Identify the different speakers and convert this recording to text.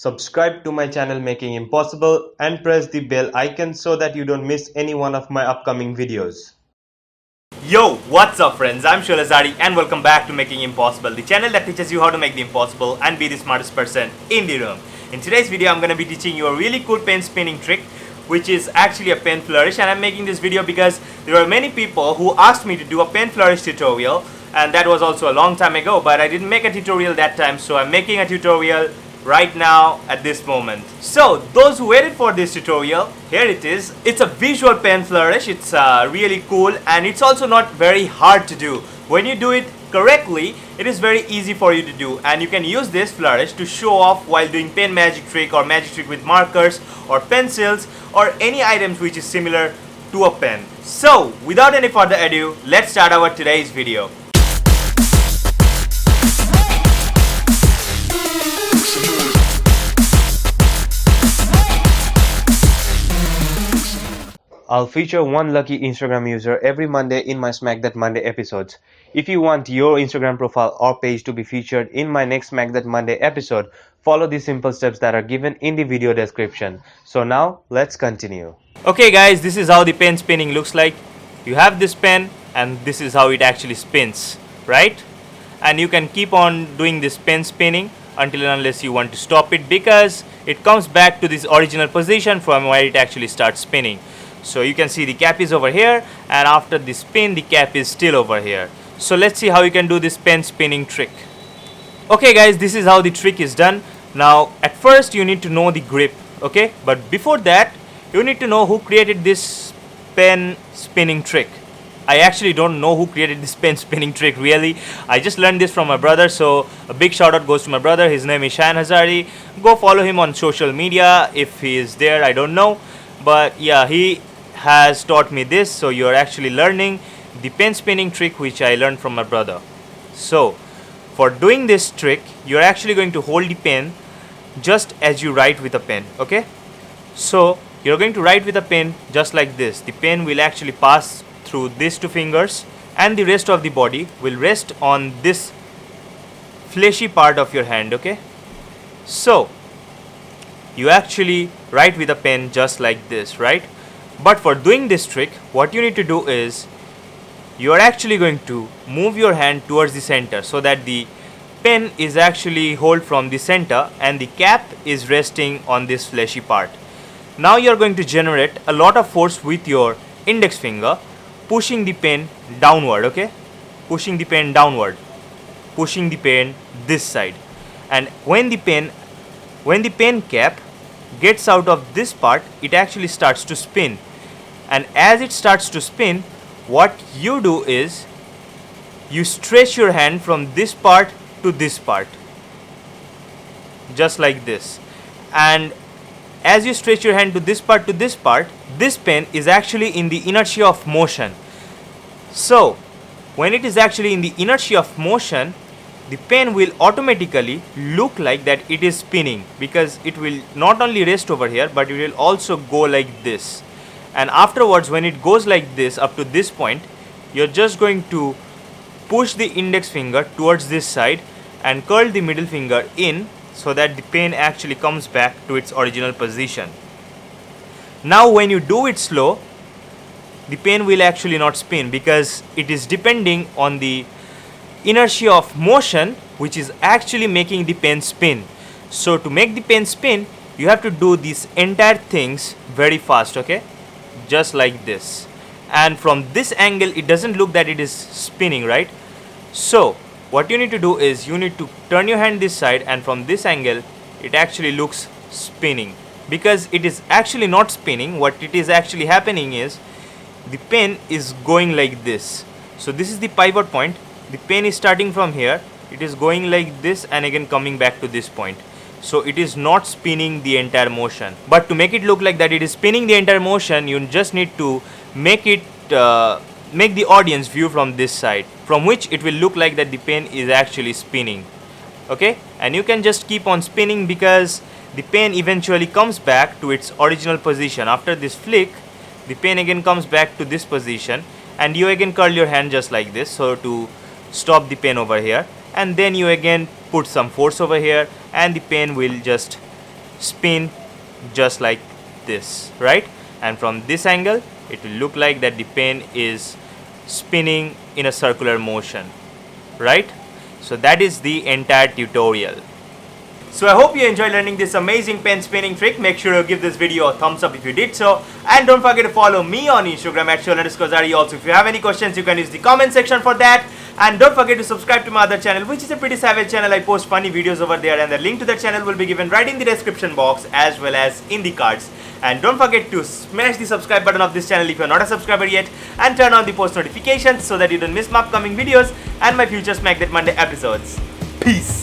Speaker 1: subscribe to my channel Making Impossible and press the bell icon so that you don't miss any one of my upcoming videos.
Speaker 2: Yo, what's up friends? I'm Shola Zari and welcome back to Making Impossible, the channel that teaches you how to make the impossible and be the smartest person in the room. In today's video, I'm going to be teaching you a really cool pen spinning trick, which is actually a pen flourish, and I'm making this video because there were many people who asked me to do a pen flourish tutorial, and that was also a long time ago, but I didn't make a tutorial that time, so I'm making a tutorial right now at this moment. So those who waited for this tutorial, here it is. It's a visual pen flourish. It's really cool, and it's also not very hard to do. When you do it correctly, it is very easy for you to do, and you can use this flourish to show off while doing pen magic trick or magic trick with markers or pencils or any items which is similar to a pen. So without any further ado, let's start our today's video.
Speaker 1: I'll feature one lucky Instagram user every Monday in my Smack That Monday episodes. If you want your Instagram profile or page to be featured in my next Smack That Monday episode, follow the simple steps that are given in the video description. So now, let's continue.
Speaker 2: Okay guys, this is how the pen spinning looks like. You have this pen and this is how it actually spins, right? And you can keep on doing this pen spinning until and unless you want to stop it, because it comes back to this original position from where it actually starts spinning. So you can see the cap is over here, and after the spin the cap is still over here. So let's see how you can do this pen spinning trick. Okay guys, this is how the trick is done. Now at first you need to know the grip, okay? But before that you need to know who created this pen spinning trick. I actually don't know who created this pen spinning trick really. I just learned this from my brother, so a big shout out goes to my brother. His name is Shayan Hazari. Go follow him on social media if he is there, I don't know. But yeah, he has taught me this, so you're actually learning the pen spinning trick which I learned from my brother. So for doing this trick, you're actually going to hold the pen just as you write with a pen, okay? So you're going to write with a pen just like this. The pen will actually pass through these two fingers, and the rest of the body will rest on this fleshy part of your hand, okay? So you actually write with a pen just like this, right? But for doing this trick, what you need to do is you are actually going to move your hand towards the center so that the pen is actually held from the center and the cap is resting on this fleshy part. Now you are going to generate a lot of force with your index finger, pushing the pen downward, okay? Pushing the pen downward, pushing the pen this side. And when the pen cap gets out of this part, it actually starts to spin. And as it starts to spin, what you do is you stretch your hand from this part to this part, just like this. And as you stretch your hand to this part, this pen is actually in the inertia of motion. So when it is actually in the inertia of motion, the pen will automatically look like that it is spinning, because it will not only rest over here but it will also go like this. And afterwards, when it goes like this up to this point, you're just going to push the index finger towards this side and curl the middle finger in so that the pen actually comes back to its original position. Now when you do it slow, the pen will actually not spin, because it is depending on the inertia of motion which is actually making the pen spin. So to make the pen spin, you have to do these entire things very fast, okay? Just like this. And from this angle it doesn't look that it is spinning, right? So what you need to do is you need to turn your hand this side, and from this angle it actually looks spinning, because it is actually not spinning. What it is actually happening is the pen is going like this. So this is the pivot point. The pen is starting from here, it is going like this and again coming back to this point. So it is not spinning the entire motion. But to make it look like that it is spinning the entire motion, you just need to make the audience view from this side, from which it will look like that the pen is actually spinning, okay? And you can just keep on spinning, because the pen eventually comes back to its original position. After this flick, the pen again comes back to this position, and you again curl your hand just like this, so to stop the pen over here, and then you again put some force over here and the pen will just spin just like this, right? And from this angle it will look like that the pen is spinning in a circular motion, right? So that is the entire tutorial. So I hope you enjoyed learning this amazing pen spinning trick. Make sure you give this video a thumbs up if you did so, and don't forget to follow me on Instagram at Shoal_Zari. Also, if you have any questions, you can use the comment section for that. And don't forget to subscribe to my other channel, which is a pretty savage channel. I post funny videos over there, and the link to that channel will be given right in the description box as well as in the cards. And don't forget to smash the subscribe button of this channel if you're not a subscriber yet, and turn on the post notifications so that you don't miss my upcoming videos and my future Smack That Monday episodes. Peace!